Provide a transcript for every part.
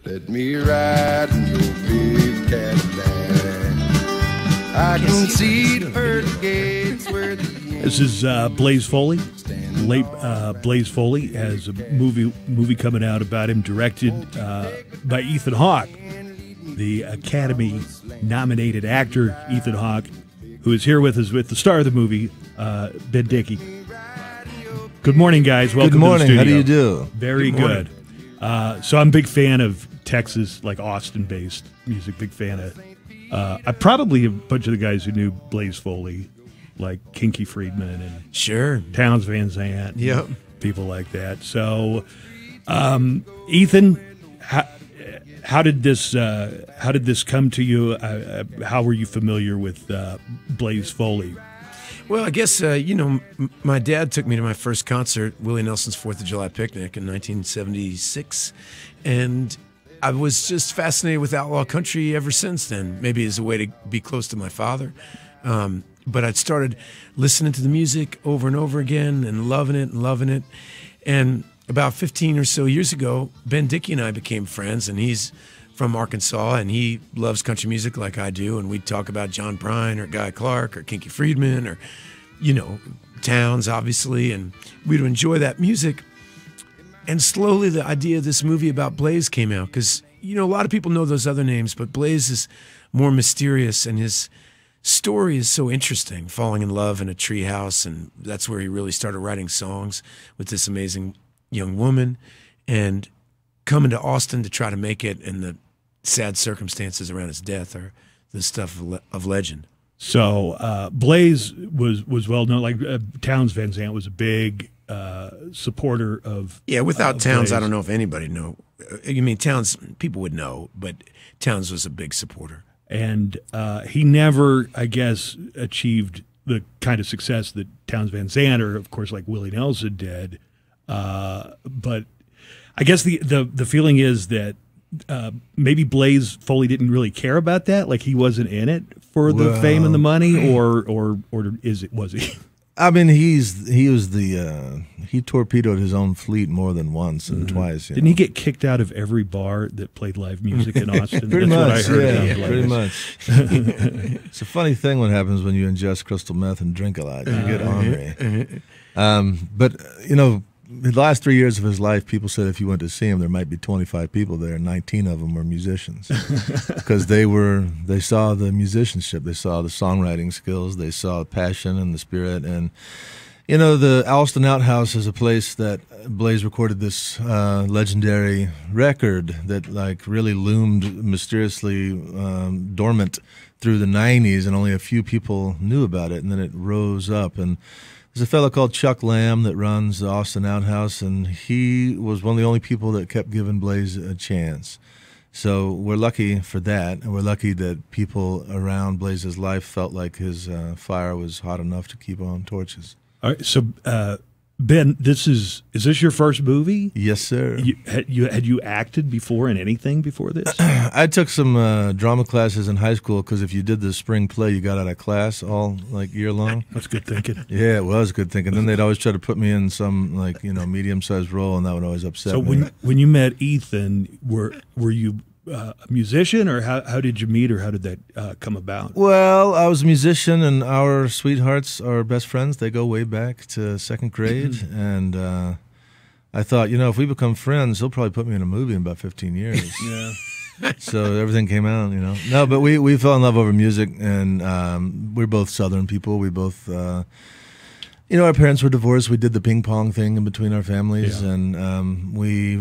Let me ride in your big Cadillac. I can see the pearly gates where the This is Blaze Foley. Late Blaze Foley has a movie coming out about him, directed by Ethan Hawke, the Academy-nominated actor Ethan Hawke, who is here with us with the star of the movie, Ben Dickey. Good morning, guys. Welcome Good morning. to the How studio. do you do? Very good. So I'm a big fan of Texas, like Austin-based music. Big fan of. I probably a bunch of the guys who knew Blaze Foley, like Kinky Friedman and Sure. Townes Van Zandt, Yep. people like that. So, Ethan, how did this come to you? How were you familiar with Blaze Foley? Well, I guess, my dad took me to my first concert, Willie Nelson's 4th of July Picnic in 1976, and I was just fascinated with outlaw country ever since then, maybe as a way to be close to my father. But I'd started listening to the music over and over again and loving it. And about 15 or so years ago, Ben Dickey and I became friends, and he's from Arkansas, and he loves country music like I do, and we'd talk about John Prine or Guy Clark or Kinky Friedman or, Townes, obviously, and we'd enjoy that music. And slowly the idea of this movie about Blaze came out because, a lot of people know those other names, but Blaze is more mysterious, and his story is so interesting, falling in love in a treehouse, and that's where he really started writing songs with this amazing young woman, and coming to Austin to try to make it, and the sad circumstances around his death are the stuff of legend. So Blaze was well known. Like Townes Van Zandt was a big supporter of. Yeah, without Townes, Blaze. I don't know if anybody know. You mean Townes? People would know, but Townes was a big supporter. And he never, I guess, achieved the kind of success that Townes Van Zandt or, of course, like Willie Nelson did. But I guess the feeling is that maybe Blaze Foley didn't really care about that, like he wasn't in it for the fame and the money, or was he? I mean, he torpedoed his own fleet more than once and twice. Didn't he get kicked out of every bar that played live music in Austin? Pretty That's much, what I heard. yeah, pretty much. It's a funny thing what happens when you ingest crystal meth and drink a lot. You get ornery. But, the last 3 years of his life, people said if you went to see him, there might be 25 people there, and 19 of them were musicians. Because they saw the musicianship, they saw the songwriting skills, they saw the passion and the spirit. And, the Alston Outhouse is a place that Blaze recorded this legendary record that, really loomed mysteriously dormant through the 90s, and only a few people knew about it, and then it rose up. And there's a fellow called Chuck Lamb that runs the Austin Outhouse, and he was one of the only people that kept giving Blaze a chance. So we're lucky for that, and we're lucky that people around Blaze's life felt like his fire was hot enough to keep on torches. All right, so Ben, is this your first movie? Yes, sir. Had you acted before in anything before this? I took some drama classes in high school because if you did the spring play, you got out of class all year long. That's good thinking. Yeah, it was good thinking. Then they'd always try to put me in some medium-sized role, and that would always upset me. So when you met Ethan, were you a musician, or how did you meet, or how did that come about? Well, I was a musician, and our sweethearts are best friends. They go way back to second grade, and I thought, if we become friends, he'll probably put me in a movie in about 15 years. Yeah. So everything came out, No, but we fell in love over music, and we're both Southern people. We both, our parents were divorced. We did the ping pong thing in between our families, and we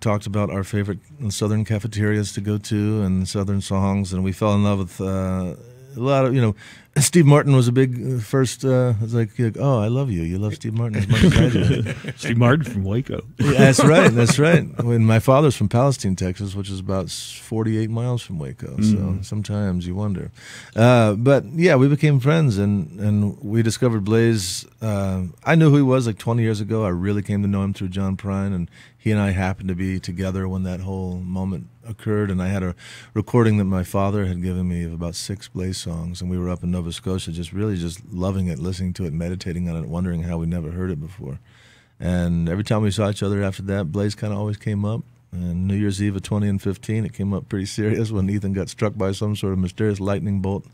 talked about our favorite Southern cafeterias to go to and Southern songs, and we fell in love with a lot of, Steve Martin was a big first, it's like, oh, I love you. You love Steve Martin as much as I do. Steve Martin from Waco. Yeah, that's right. When my father's from Palestine, Texas, which is about 48 miles from Waco, so sometimes you wonder. But yeah, we became friends, and we discovered Blaze. I knew who he was 20 years ago. I really came to know him through John Prine, and he and I happened to be together when that whole moment occurred, and I had a recording that my father had given me of about 6 Blaze songs, and we were up in Nova Scotia just loving it, listening to it, meditating on it, wondering how we never heard it before. And every time we saw each other after that, Blaze kind of always came up, And New Year's Eve of 2015, it came up pretty serious when Ethan got struck by some sort of mysterious lightning bolt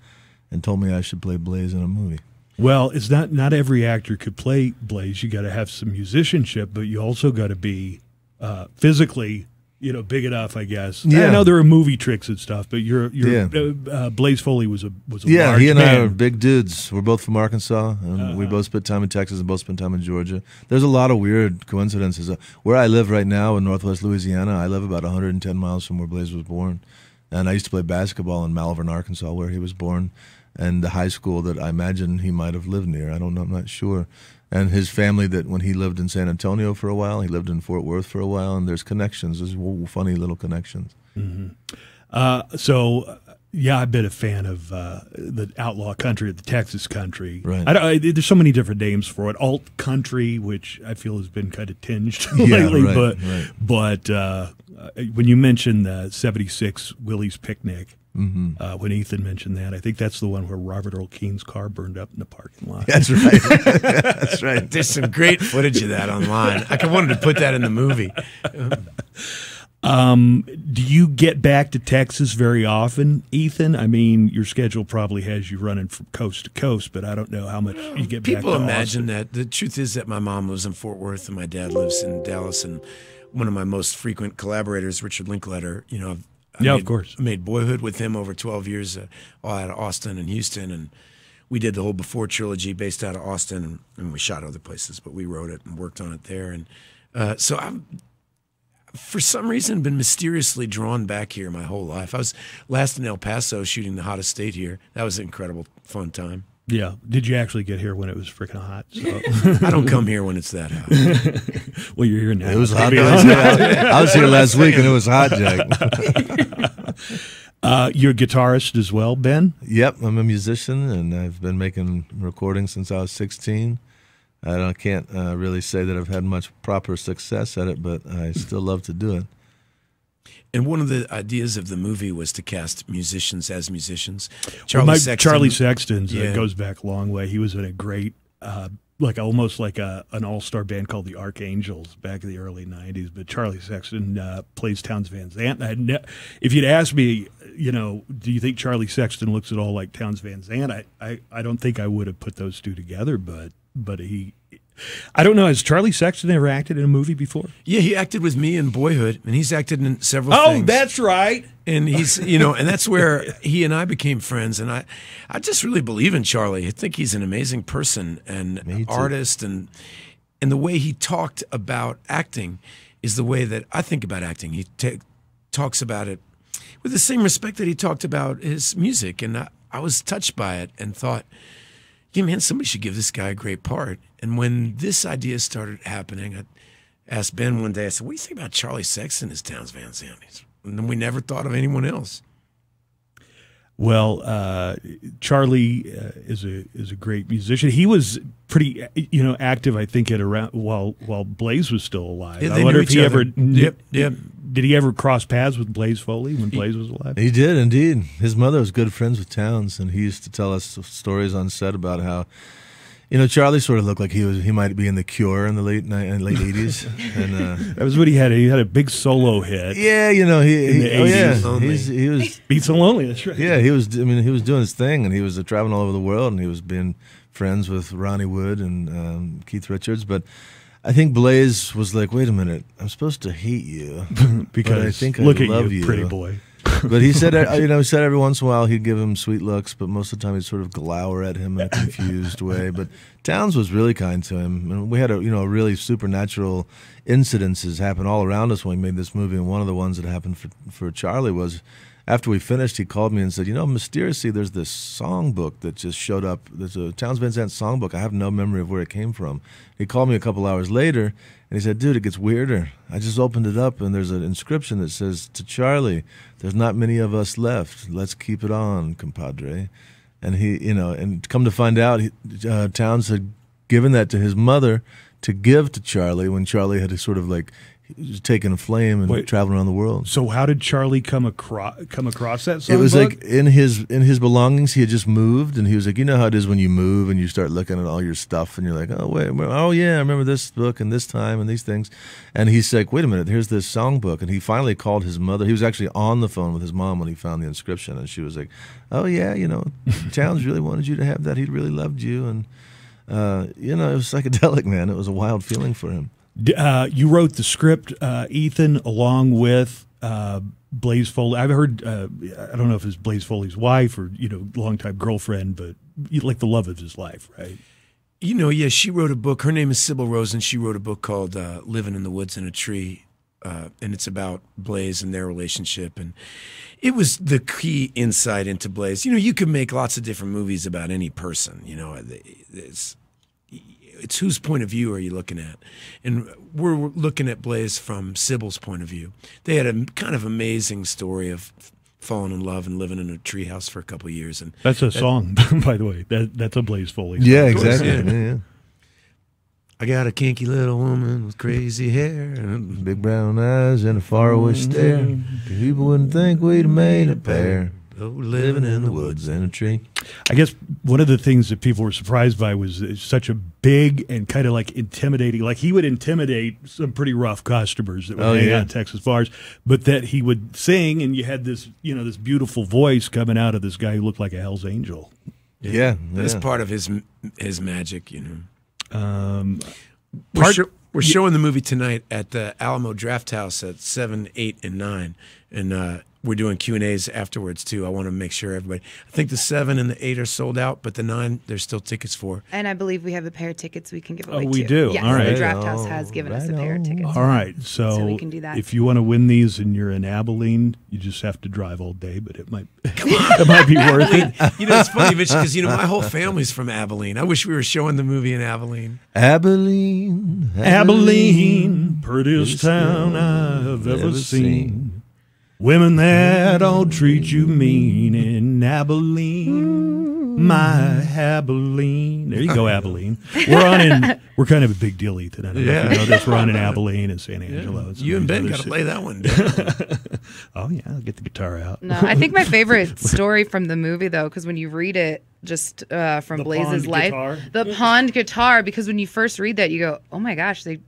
and told me I should play Blaze in a movie. Well, it's not every actor could play Blaze. You got to have some musicianship, but you also got to be physically, big enough, I guess. Yeah. I know there are movie tricks and stuff, but Blaze Foley was a large he and man. I are big dudes. We're both from Arkansas, and we both spent time in Texas and both spent time in Georgia. There's a lot of weird coincidences. Where I live right now in Northwest Louisiana, I live about 110 miles from where Blaze was born. And I used to play basketball in Malvern, Arkansas, where he was born, and the high school that I imagine he might have lived near. I don't know. I'm not sure. And his family, that when he lived in San Antonio for a while, he lived in Fort Worth for a while, and there's connections. There's funny little connections. Mm-hmm. I've been a fan of the outlaw country, the Texas country. Right. There's so many different names for it. Alt country, which I feel has been kind of tinged lately. Right. But when you mentioned the 76 Willie's Picnic, when Ethan mentioned that, I think that's the one where Robert Earl Keen's car burned up in the parking lot. That's right. That's right. There's some great footage of that online. I wanted to put that in the movie. Do you get back to Texas very often, Ethan? I mean, your schedule probably has you running from coast to coast, but I don't know how much you get back to People imagine Austin. that. The truth is that my mom lives in Fort Worth and my dad lives in Dallas, and one of my most frequent collaborators, Richard Linklater, of course. I made Boyhood with him over 12 years, all out of Austin and Houston, and we did the whole Before trilogy based out of Austin, and we shot other places, but we wrote it and worked on it there. And so I'm, for some reason, been mysteriously drawn back here my whole life. I was last in El Paso shooting The Hottest State here. That was an incredible, fun time. Yeah. Did you actually get here when it was freaking hot? So. I don't come here when it's that hot. Well, you're here now. It was hot. I was here last week, and it was hot, Jack. You're a guitarist as well, Ben? Yep, I'm a musician, and I've been making recordings since I was 16. I can't really say that I've had much proper success at it, but I still love to do it. And one of the ideas of the movie was to cast musicians as musicians. Charlie Sexton goes back a long way. He was in a great, almost like an all-star band called the Archangels back in the early 90s. But Charlie Sexton plays Townes Van Zandt. If you'd asked me, do you think Charlie Sexton looks at all like Townes Van Zandt? I don't think I would have put those two together, but he... I don't know. Has Charlie Sexton ever acted in a movie before? Yeah, he acted with me in Boyhood, and he's acted in several things. Oh, that's right. And he's, and that's where he and I became friends. And I just really believe in Charlie. I think he's an amazing person and artist, and the way he talked about acting is the way that I think about acting. He talks about it with the same respect that he talked about his music, and I was touched by it and thought, yeah, man, somebody should give this guy a great part. And when this idea started happening, I asked Ben one day, I said, what do you think about Charlie Sexton as Townes Van Zandt? And then we never thought of anyone else. Well, Charlie is a great musician. He was pretty, active, I think, at around while Blaze was still alive. Yeah, I wonder if he ever Yep. Did he ever cross paths with Blaze Foley when Blaze was alive? He did, indeed. His mother was good friends with Townes, and he used to tell us stories on set about how, Charlie sort of looked like he might be in The Cure in the late 80s. And that was what he had. He had a big solo hit. Yeah, he was Beat So Lonely. That's right. Yeah, he was doing his thing, and he was traveling all over the world, and he was being friends with Ronnie Wood and Keith Richards, but I think Blaze was like, wait a minute, I'm supposed to hate you because I think look I at love you, pretty boy. But he said, he said every once in a while he'd give him sweet looks, but most of the time he'd sort of glower at him in a confused way. But Townes was really kind to him, and we had really supernatural incidences happen all around us when we made this movie. And one of the ones that happened for Charlie was, after we finished, he called me and said, mysteriously there's this songbook that just showed up. There's a Townes Van Zandt songbook. I have no memory of where it came from. He called me a couple hours later, and he said, dude, it gets weirder. I just opened it up, and there's an inscription that says, to Charlie, there's not many of us left. Let's keep it on, compadre. And he, and come to find out, Townes had given that to his mother to give to Charlie when Charlie had sort of he was taking flame and traveling around the world. So how did Charlie come across that songbook? It was like in his belongings. He had just moved, and he was like, you know how it is when you move and you start looking at all your stuff, and you're like, oh yeah, I remember this book and this time and these things. And he's like, wait a minute, here's this songbook. And he finally called his mother. He was actually on the phone with his mom when he found the inscription, and she was like, oh yeah, Towns really wanted you to have that. He really loved you, and it was psychedelic, man. It was a wild feeling for him. You wrote the script, Ethan, along with Blaze Foley. I've heard, I don't know if it's Blaze Foley's wife or, longtime girlfriend, but like the love of his life, right? Yeah, she wrote a book. Her name is Sybil Rose, and she wrote a book called Living in the Woods in a Tree, and it's about Blaze and their relationship. And it was the key insight into Blaze. You could make lots of different movies about any person, it's whose point of view are you looking at? And we're looking at Blaze from Sybil's point of view. They had a kind of amazing story of falling in love and living in a treehouse for a couple of years. And that's a song, by the way. That's a Blaze Foley song. Yeah, exactly. Yeah. I got a kinky little woman with crazy hair and big brown eyes and a faraway stare. People wouldn't think we'd made a pair. Oh, living in the woods in a tree. I guess one of the things that people were surprised by was it's such a big and kind of like intimidating. Like he would intimidate some pretty rough customers that would hang out in Texas bars, but that he would sing, and you had this, this beautiful voice coming out of this guy who looked like a Hell's Angel. Yeah. That's part of his magic, We're showing the movie tonight at the Alamo Draft House at 7, 8, and 9, and we're doing Q&As afterwards, too. I want to make sure everybody... I think the 7 and the 8 are sold out, but the 9, there's still tickets for. And I believe we have a pair of tickets we can give away, Oh, we too. do? Yes, all right. the Draft House has given us a pair of tickets. All right. So we can do that. If you want to win these and you're in Abilene, you just have to drive all day, but it might it might be worth it. It's funny, Mitch, because, my whole family's from Abilene. I wish we were showing the movie in Abilene. Abilene, prettiest town I've ever seen. Women that all treat you mean in Abilene, my Abilene. There you go, Abilene. We're kind of a big deal, Ethan. I don't know if you know this. We're on in Abilene and San Angelo. You and Ben got to play that one down. Oh, yeah, I'll get the guitar out. No, I think my favorite story from the movie, though, because when you read it just from Blaze's life, the pond guitar, because when you first read that, you go, oh my gosh, they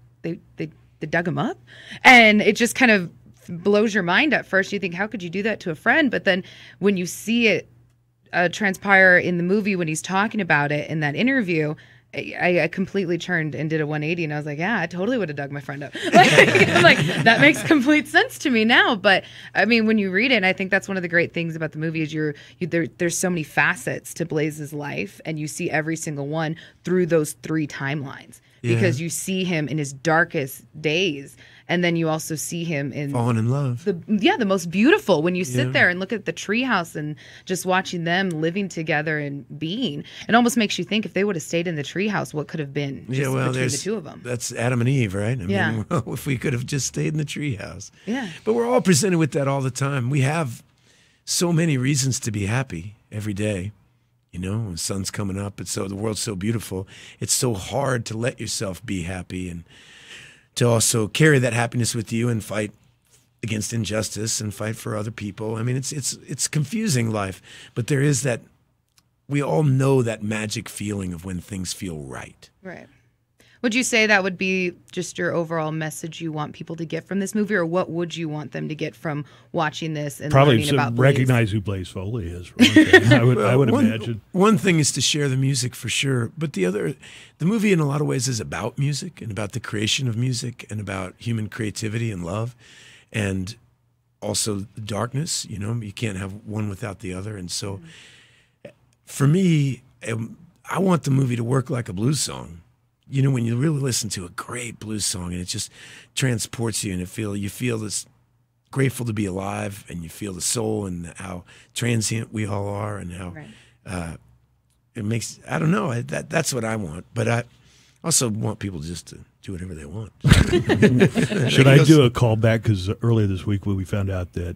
dug him up? And it just kind of blows your mind at first. You think, how could you do that to a friend? But then when you see it transpire in the movie, when he's talking about it in that interview, I completely turned and did a 180, and I was like, yeah, I totally would have dug my friend up. like that makes complete sense to me now. But I mean, when you read it, and I think that's one of the great things about the movie is there's so many facets to Blaze's life, and you see every single one through those 3 timelines, because you see him in his darkest days. And then you also see him in falling in love. The most beautiful, when you sit there and look at the treehouse and just watching them living together and being. It almost makes you think, if they would have stayed in the treehouse, what could have been between the two of them. That's Adam and Eve, right? I mean, if we could have just stayed in the treehouse. Yeah. But we're all presented with that all the time. We have so many reasons to be happy every day. When the sun's coming up, the world's so beautiful. It's so hard to let yourself be happy and to also carry that happiness with you and fight against injustice and fight for other people. I mean, it's confusing life, but there is that, we all know that magic feeling of when things feel right. Right. Would you say that would be just your overall message you want people to get from this movie, or what would you want them to get from watching this and learning about Blaze? Recognize who Blaze Foley is. For one thing. I would imagine. One thing is to share the music for sure, but the movie in a lot of ways is about music and about the creation of music and about human creativity and love, and also darkness. You can't have one without the other, and so for me, I want the movie to work like a blues song. When you really listen to a great blues song and it just transports you, and you feel this grateful to be alive, and you feel the soul and how transient we all are, and how it makes, I don't know, that's what I want. But I also want people just to do whatever they want. Should I do a callback? Because earlier this week when we found out that,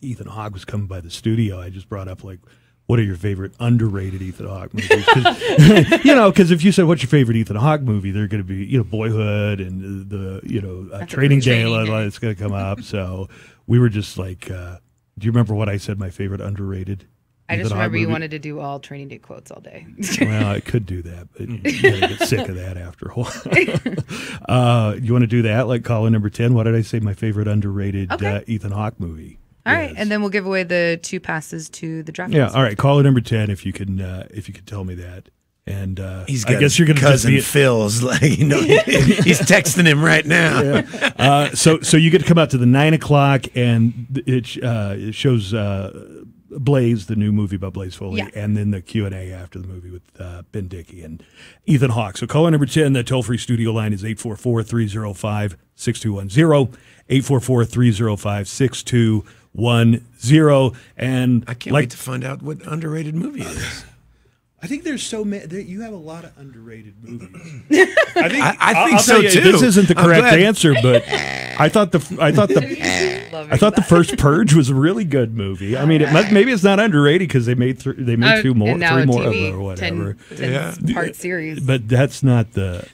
Ethan Hawke was coming by the studio, I just brought up, what are your favorite underrated Ethan Hawke movies? Because if you said what's your favorite Ethan Hawke movie, they're going to be Boyhood and the Training Day. It's going to come up. So we were just like, do you remember what I said? My favorite underrated. I just remember you wanted to do all Training Day quotes all day. Well, I could do that, but you gotta get sick of that after a while. You want to do that? Like caller number 10. What did I say? My favorite underrated Ethan Hawke movie. All right, and then we'll give away the 2 passes to the draft. Yeah, all right. Caller number 10, if you can tell me that. And I guess you're going to cousin Phil's like he's texting him right now. Yeah. So you get to come out to the 9 o'clock, and it shows Blaze, the new movie about Blaze Foley, and then the Q&A after the movie with Ben Dickey and Ethan Hawke. So caller number 10, the toll-free studio line is 844-305-6210, 844-305-6210. And I can't wait to find out what underrated movie it is. I think there's so many. You have a lot of underrated movies. I think so too. This isn't the correct answer, but I thought the first Purge was a really good movie. I mean, maybe it's not underrated because they made 3 more of it or whatever. 10-part series. But that's not the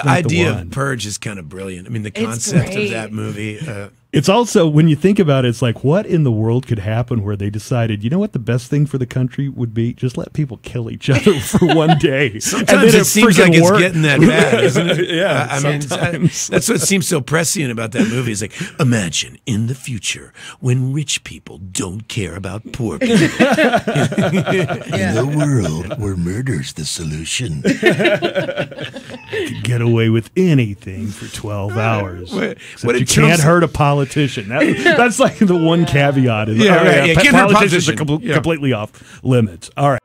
idea of Purge is kind of brilliant. I mean, the concept of that movie. It's also, when you think about it, it's like, what in the world could happen where they decided, you know what the best thing for the country would be? Just let people kill each other for one day. Sometimes it seems like it's getting that bad, isn't it? Yeah, I mean, that's what seems so prescient about that movie. It's like, imagine in the future when rich people don't care about poor people. In a world where murder's the solution. You could get away with anything for 12 hours. What you can't hurt a politician. That's like the one caveat. Politicians are completely off limits. All right.